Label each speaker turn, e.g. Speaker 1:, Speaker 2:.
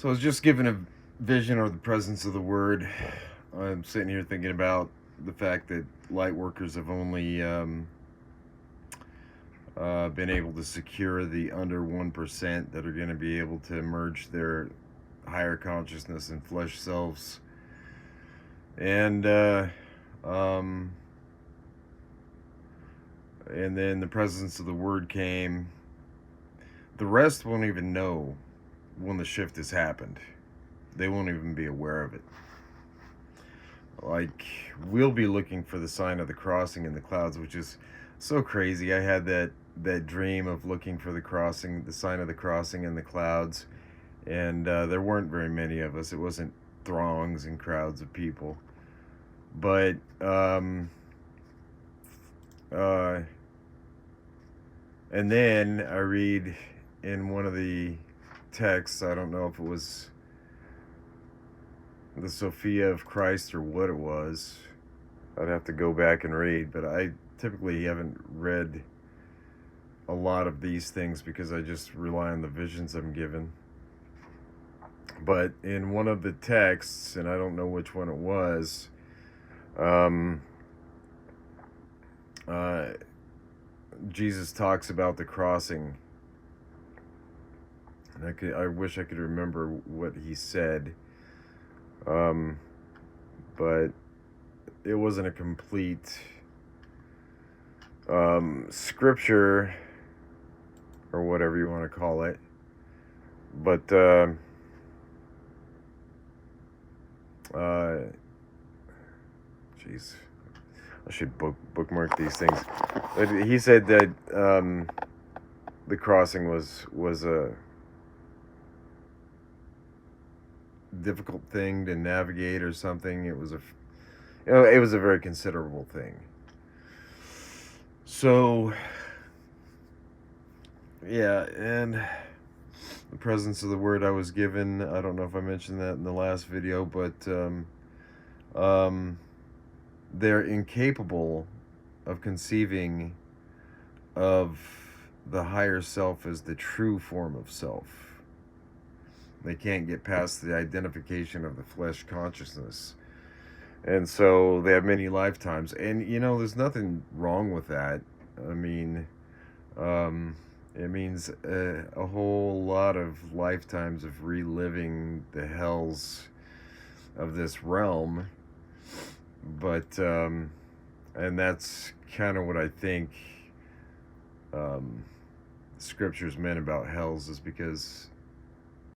Speaker 1: So I was just given a vision or the presence of the word. I'm sitting here thinking about the fact that light workers have only been able to secure the under 1% that are going to be able to merge their higher consciousness and flesh selves. And um, and then the presence of the word came. The rest won't even know when the shift has happened. They won't even be aware of it. Like, we'll be looking for the sign of the crossing in the clouds, which is so crazy. I had that dream of looking for the sign of the crossing in the clouds, and there weren't very many of us. It wasn't throngs and crowds of people, but uh, and then I read in one of the texts, I don't know if it was the Sophia of Christ or what it was. I'd have to go back and read, but I typically haven't read a lot of these things because I just rely on the visions I'm given. But in one of the texts, and I don't know which one it was, Jesus talks about the crossing. And I wish I could remember what he said. But it wasn't a complete scripture or whatever you want to call it. But jeez, I should bookmark these things. But he said that the crossing was a difficult thing to navigate or something. It was it was a very considerable thing. So yeah, and the presence of the word I was given, I don't know if I mentioned that in the last video, but they're incapable of conceiving of the higher self as the true form of self. They can't get past the identification of the flesh consciousness. And so they have many lifetimes. And, there's nothing wrong with that. I mean, it means a whole lot of lifetimes of reliving the hells of this realm. But, and that's kind of what I think scriptures meant about hells, is because